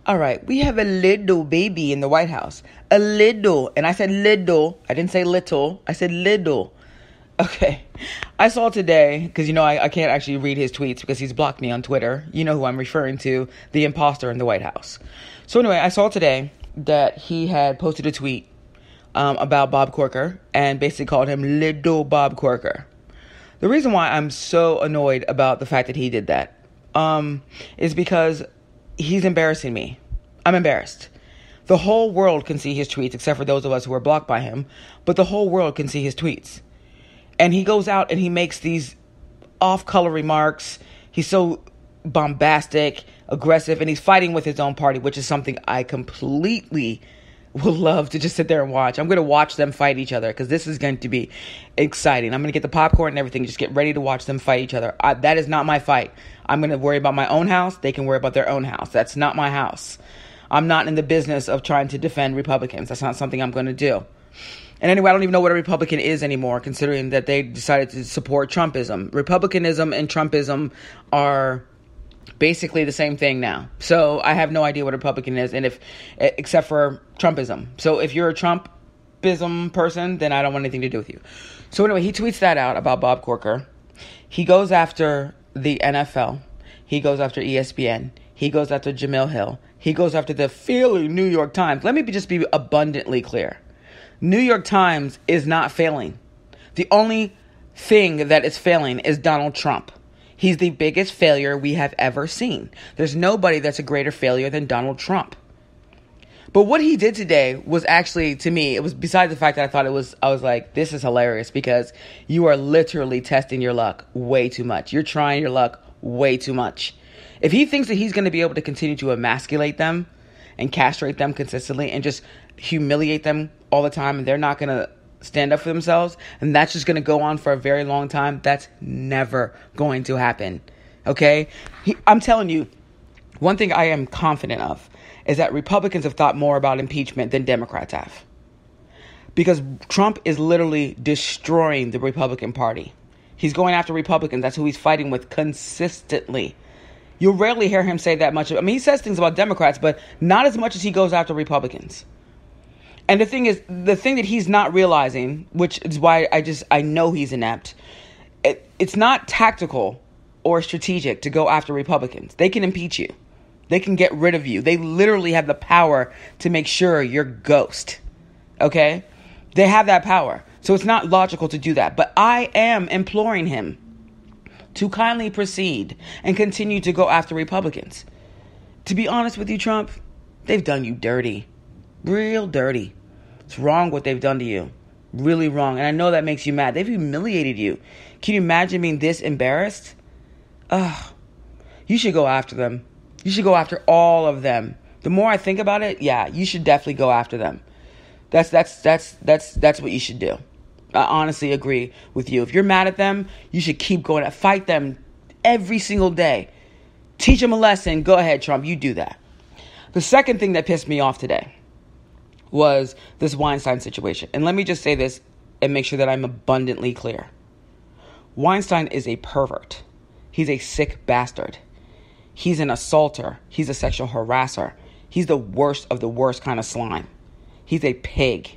All right, we have a little baby in the White House. A little. And I said little. I didn't say little. I said little. Okay. I saw today, because, I can't actually read his tweets because he's blocked me on Twitter. You know who I'm referring to, the imposter in the White House. So anyway, I saw today that he had posted a tweet about Bob Corker and basically called him Little Bob Corker. The reason why I'm so annoyed about the fact that he did that is because he's embarrassing me. I'm embarrassed. The whole world can see his tweets, except for those of us who are blocked by him. But the whole world can see his tweets. And he goes out and he makes these off-color remarks. He's so bombastic, aggressive, and he's fighting with his own party, which is something I completely would love to just sit there and watch. I'm going to watch them fight each other because this is going to be exciting. I'm going to get the popcorn and everything. Just get ready to watch them fight each other. That is not my fight. I'm going to worry about my own house. They can worry about their own house. That's not my house. I'm not in the business of trying to defend Republicans. That's not something I'm going to do. And anyway, I don't even know what a Republican is anymore, considering that they decided to support Trumpism. Republicanism and Trumpism are basically the same thing now. So I have no idea what a Republican is, and except for Trumpism. So if you're a Trumpism person, then I don't want anything to do with you. So anyway, he tweets that out about Bob Corker. He goes after the NFL. He goes after ESPN. He goes after Jemele Hill. He goes after the failing New York Times. Let me just be abundantly clear. New York Times is not failing. The only thing that is failing is Donald Trump. He's the biggest failure we have ever seen. There's nobody that's a greater failure than Donald Trump. But what he did today was actually, to me, it was besides the fact that I was like, this is hilarious because you are literally testing your luck way too much. You're trying your luck way too much. If he thinks that he's going to be able to continue to emasculate them and castrate them consistently and just humiliate them all the time and they're not going to stand up for themselves, and that's just going to go on for a very long time, that's never going to happen. Okay? I'm telling you, one thing I am confident of is that Republicans have thought more about impeachment than Democrats have. Because Trump is literally destroying the Republican Party. He's going after Republicans. That's who he's fighting with consistently. You'll rarely hear him say that much. I mean, he says things about Democrats, but not as much as he goes after Republicans. And the thing is, the thing that he's not realizing, which is why I know he's inept, it's not tactical or strategic to go after Republicans. They can impeach you. They can get rid of you. They literally have the power to make sure you're ghost. Okay? They have that power. So it's not logical to do that. But I am imploring him to kindly proceed and continue to go after Republicans. To be honest with you, Trump, they've done you dirty. Real dirty. It's wrong what they've done to you. Really wrong. And I know that makes you mad. They've humiliated you. Can you imagine being this embarrassed? Ugh. You should go after them. You should go after all of them. The more I think about it, yeah, you should definitely go after them. That's what you should do. I honestly agree with you. If you're mad at them, you should keep going. Fight them every single day. Teach them a lesson. Go ahead, Trump. You do that. The second thing that pissed me off today was this Weinstein situation. And let me just say this and make sure that I'm abundantly clear. Weinstein is a pervert. He's a sick bastard. He's an assaulter. He's a sexual harasser. He's the worst of the worst kind of slime. He's a pig.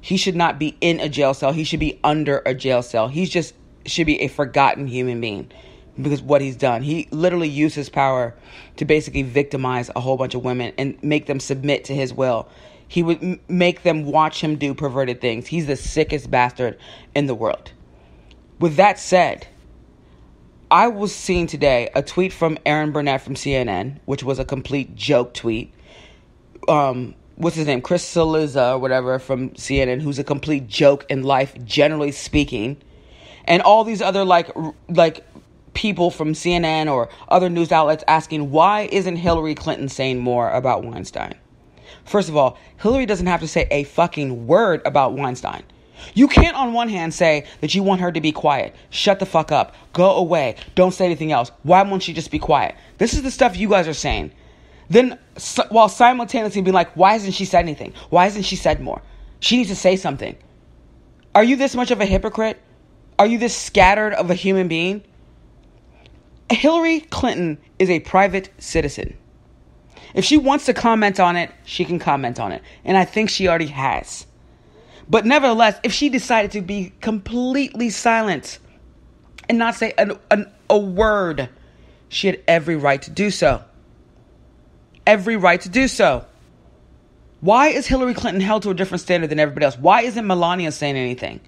He should not be in a jail cell. He should be under a jail cell. Should be a forgotten human being because what he's done. He literally used his power to basically victimize a whole bunch of women and make them submit to his will. He would make them watch him do perverted things. He's the sickest bastard in the world. With that said, I was seeing today a tweet from Aaron Burnett from CNN, which was a complete joke tweet. What's his name? Chris Cillizza or whatever from CNN, who's a complete joke in life, generally speaking. And all these other like people from CNN or other news outlets asking, why isn't Hillary Clinton saying more about Weinstein? First of all, Hillary doesn't have to say a fucking word about Weinstein. You can't on one hand say that you want her to be quiet. Shut the fuck up. Go away. Don't say anything else. Why won't she just be quiet? This is the stuff you guys are saying. Then, while simultaneously being like, why hasn't she said anything? Why hasn't she said more? She needs to say something. Are you this much of a hypocrite? Are you this scattered of a human being? Hillary Clinton is a private citizen. If she wants to comment on it, she can comment on it. And I think she already has. But nevertheless, if she decided to be completely silent and not say a word, she had every right to do so. Every right to do so. Why is Hillary Clinton held to a different standard than everybody else? Why isn't Melania saying anything?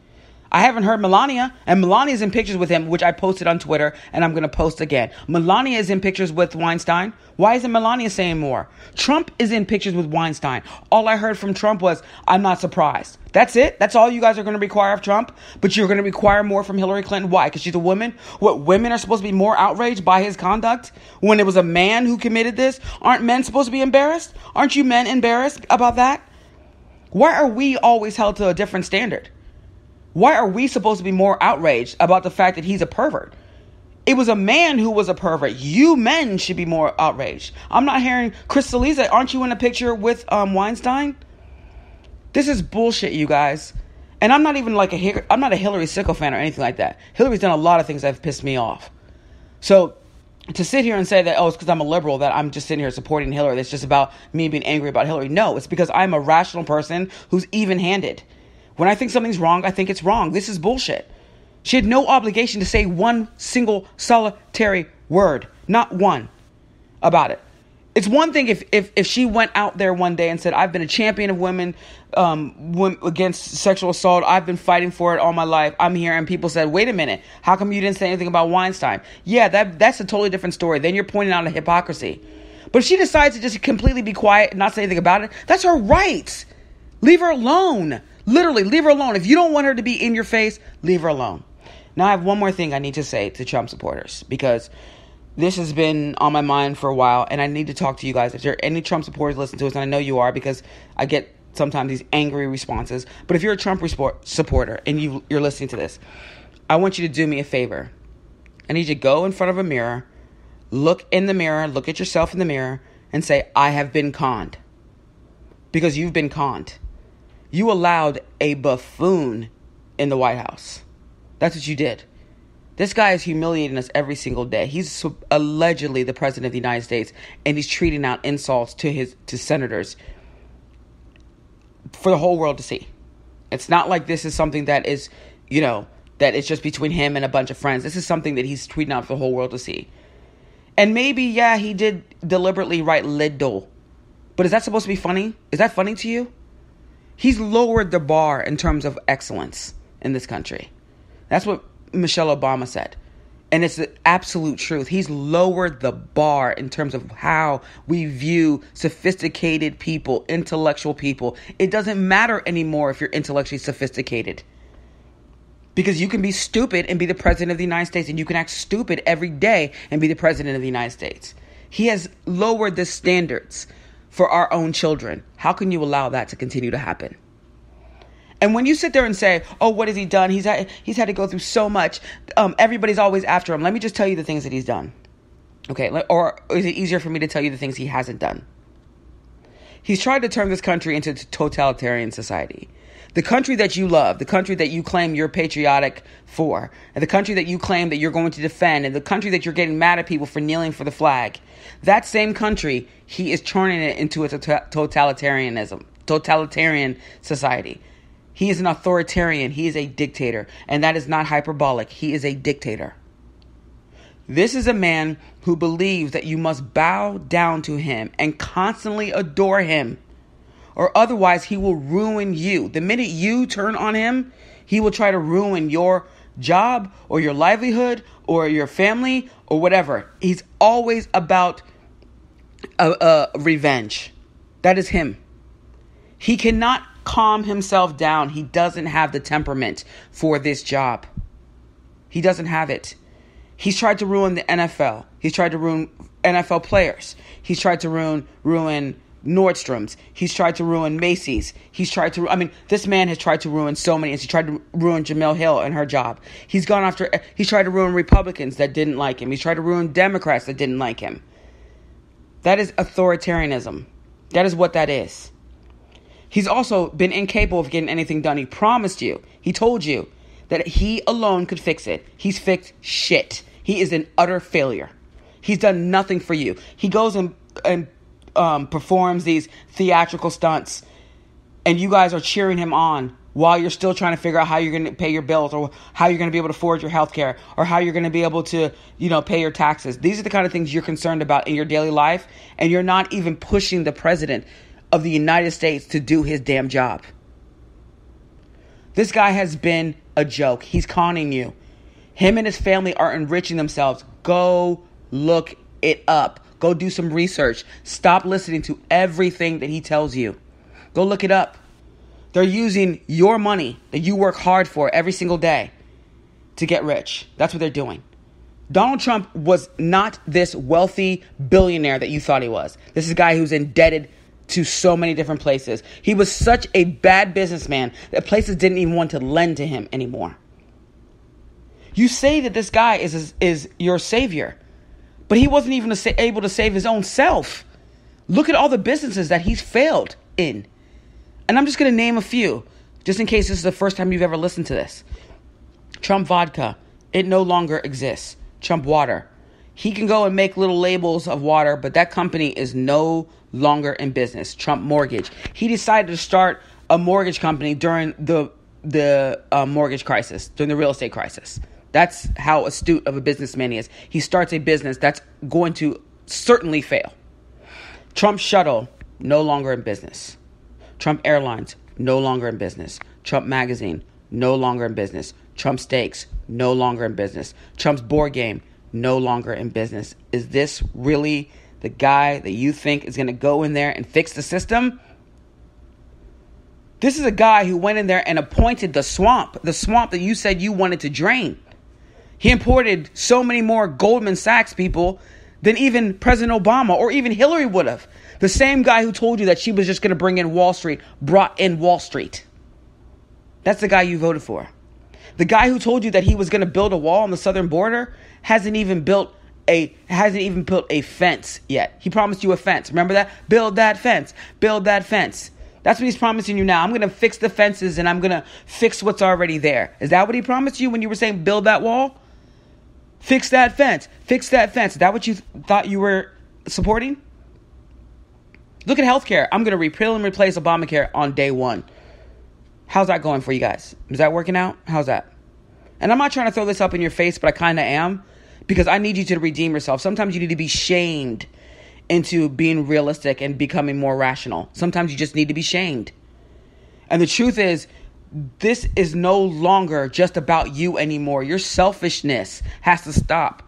I haven't heard Melania, and Melania's in pictures with him, which I posted on Twitter, and I'm going to post again. Melania is in pictures with Weinstein. Why isn't Melania saying more? Trump is in pictures with Weinstein. All I heard from Trump was, I'm not surprised. That's it? That's all you guys are going to require of Trump? But you're going to require more from Hillary Clinton? Why? Because she's a woman? What, women are supposed to be more outraged by his conduct? When it was a man who committed this? Aren't men supposed to be embarrassed? Aren't you men embarrassed about that? Why are we always held to a different standard? Why are we supposed to be more outraged about the fact that he's a pervert? It was a man who was a pervert. You men should be more outraged. I'm not hearing, Chris Celiza, aren't you in a picture with Weinstein? This is bullshit, you guys. And I'm not even I'm not a Hillary Sickle fan or anything like that. Hillary's done a lot of things that have pissed me off. So to sit here and say that, it's because I'm a liberal that I'm just sitting here supporting Hillary, that's just about me being angry about Hillary. No, it's because I'm a rational person who's even-handed. When I think something's wrong, I think it's wrong. This is bullshit. She had no obligation to say one single solitary word. Not one about it. It's one thing if she went out there one day and said, I've been a champion of women against sexual assault. I've been fighting for it all my life. I'm here. And people said, wait a minute. How come you didn't say anything about Weinstein? Yeah, that's a totally different story. Then you're pointing out a hypocrisy. But if she decides to just completely be quiet and not say anything about it, that's her right. Leave her alone. Literally, leave her alone. If you don't want her to be in your face, leave her alone. Now, I have one more thing I need to say to Trump supporters, because this has been on my mind for a while, and I need to talk to you guys. If there are any Trump supporters listening to us, and I know you are, because I get sometimes these angry responses. But if you're a Trump supporter and you're listening to this, I want you to do me a favor. I need you to go in front of a mirror, look in the mirror, look at yourself in the mirror, and say, I have been conned. Because you've been conned. You allowed a buffoon in the White House. That's what you did. This guy is humiliating us every single day. He's allegedly the president of the United States, and he's treating out insults to senators for the whole world to see. It's not like this is something that is, that it's just between him and a bunch of friends. This is something that he's tweeting out for the whole world to see. And maybe, he did deliberately write Liddle. But is that supposed to be funny? Is that funny to you? He's lowered the bar in terms of excellence in this country. That's what Michelle Obama said. And it's the absolute truth. He's lowered the bar in terms of how we view sophisticated people, intellectual people. It doesn't matter anymore if you're intellectually sophisticated. Because you can be stupid and be the president of the United States, and you can act stupid every day and be the president of the United States. He has lowered the standards for our own children. How can you allow that to continue to happen? And when you sit there and say, what has he done? He's had to go through so much. Everybody's always after him. Let me just tell you the things that he's done. Okay, or is it easier for me to tell you the things he hasn't done? He's tried to turn this country into a totalitarian society. The country that you love, the country that you claim you're patriotic for, and the country that you claim that you're going to defend, and the country that you're getting mad at people for kneeling for the flag, that same country, he is turning it into a totalitarian society. He is an authoritarian. He is a dictator. And that is not hyperbolic. He is a dictator. This is a man who believes that you must bow down to him and constantly adore him, or otherwise he will ruin you. The minute you turn on him, he will try to ruin your job or your livelihood or your family or whatever. He's always about revenge. That is him. He cannot calm himself down. He doesn't have the temperament for this job. He doesn't have it. He's tried to ruin the NFL. He's tried to ruin NFL players. He's tried to ruin Nordstrom's. He's tried to ruin Macy's. This man has tried to ruin so many. He tried to ruin Jemele Hill and her job. He's tried to ruin Republicans that didn't like him. He's tried to ruin Democrats that didn't like him. That is authoritarianism. That is what that is. He's also been incapable of getting anything done. He promised you. He told you that he alone could fix it. He's fixed shit. He is an utter failure. He's done nothing for you. He goes and performs these theatrical stunts, and you guys are cheering him on while you're still trying to figure out how you're going to pay your bills, or how you're going to be able to afford your health care, or how you're going to be able to, pay your taxes. These are the kind of things you're concerned about in your daily life, and you're not even pushing the president of the United States to do his damn job. This guy has been a joke. He's conning you. Him and his family are enriching themselves. Go look it up. Go do some research. Stop listening to everything that he tells you. Go look it up. They're using your money that you work hard for every single day to get rich. That's what they're doing. Donald Trump was not this wealthy billionaire that you thought he was. This is a guy who's indebted to so many different places. He was such a bad businessman that places didn't even want to lend to him anymore. You say that this guy is your savior, but he wasn't even able to save his own self. Look at all the businesses that he's failed in. And I'm just going to name a few, just in case this is the first time you've ever listened to this. Trump Vodka, it no longer exists. Trump Water, he can go and make little labels of water, but that company is no longer in business. Trump Mortgage, he decided to start a mortgage company during the mortgage crisis, during the real estate crisis. That's how astute of a businessman he is. He starts a business that's going to certainly fail. Trump Shuttle, no longer in business. Trump Airlines, no longer in business. Trump Magazine, no longer in business. Trump Steaks, no longer in business. Trump's board game, no longer in business. Is this really the guy that you think is going to go in there and fix the system? This is a guy who went in there and appointed the swamp that you said you wanted to drain. He imported so many more Goldman Sachs people than even President Obama or even Hillary would have. The same guy who told you that she was just going to bring in Wall Street brought in Wall Street. That's the guy you voted for. The guy who told you that he was going to build a wall on the southern border hasn't even built a fence yet. He promised you a fence. Remember that? Build that fence. Build that fence. That's what he's promising you now. I'm going to fix the fences and I'm going to fix what's already there. Is that what he promised you when you were saying build that wall? Fix that fence. Fix that fence. Is that what you thought you were supporting? Look at healthcare. I'm going to repeal and replace Obamacare on day one. How's that going for you guys? Is that working out? How's that? And I'm not trying to throw this up in your face, but I kind of am, because I need you to redeem yourself. Sometimes you need to be shamed into being realistic and becoming more rational. Sometimes you just need to be shamed. And the truth is, this is no longer just about you anymore. Your selfishness has to stop.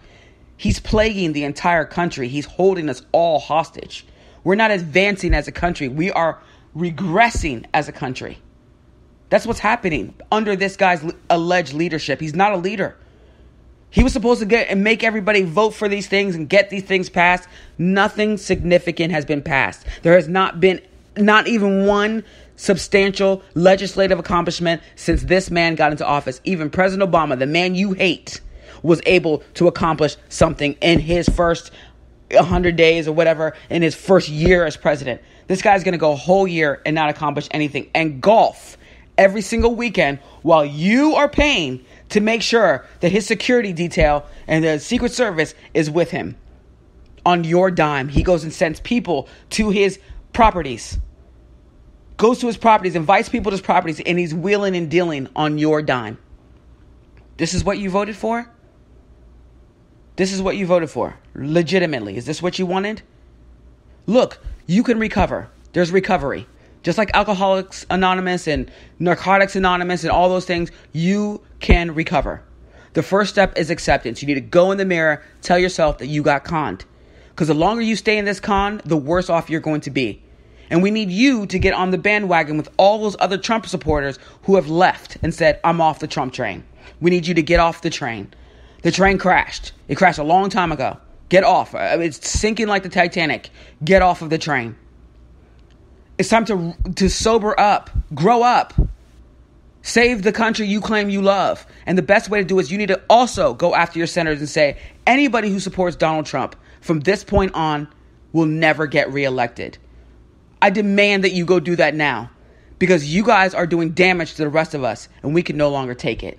He's plaguing the entire country. He's holding us all hostage. We're not advancing as a country. We are regressing as a country. That's what's happening under this guy's alleged leadership. He's not a leader. He was supposed to get and make everybody vote for these things and get these things passed. Nothing significant has been passed. There has not been not even one substantial legislative accomplishment since this man got into office. Even President Obama, the man you hate, was able to accomplish something in his first 100 days or whatever, in his first year as president. This guy's going to go a whole year and not accomplish anything and golf every single weekend while you are paying to make sure that his security detail and the Secret Service is with him. On your dime, he goes and sends people to his properties. Goes to his properties, invites people to his properties, and he's wheeling and dealing on your dime. This is what you voted for? This is what you voted for. Legitimately. Is this what you wanted? Look, you can recover. There's recovery. Just like Alcoholics Anonymous and Narcotics Anonymous and all those things, you can recover. The first step is acceptance. You need to go in the mirror, tell yourself that you got conned. Because the longer you stay in this con, the worse off you're going to be. And we need you to get on the bandwagon with all those other Trump supporters who have left and said, I'm off the Trump train. We need you to get off the train. The train crashed. It crashed a long time ago. Get off. It's sinking like the Titanic. Get off of the train. It's time to sober up. Grow up. Save the country you claim you love. And the best way to do it is you need to also go after your senators and say, anybody who supports Donald Trump from this point on will never get reelected. I demand that you go do that now, because you guys are doing damage to the rest of us and we can no longer take it.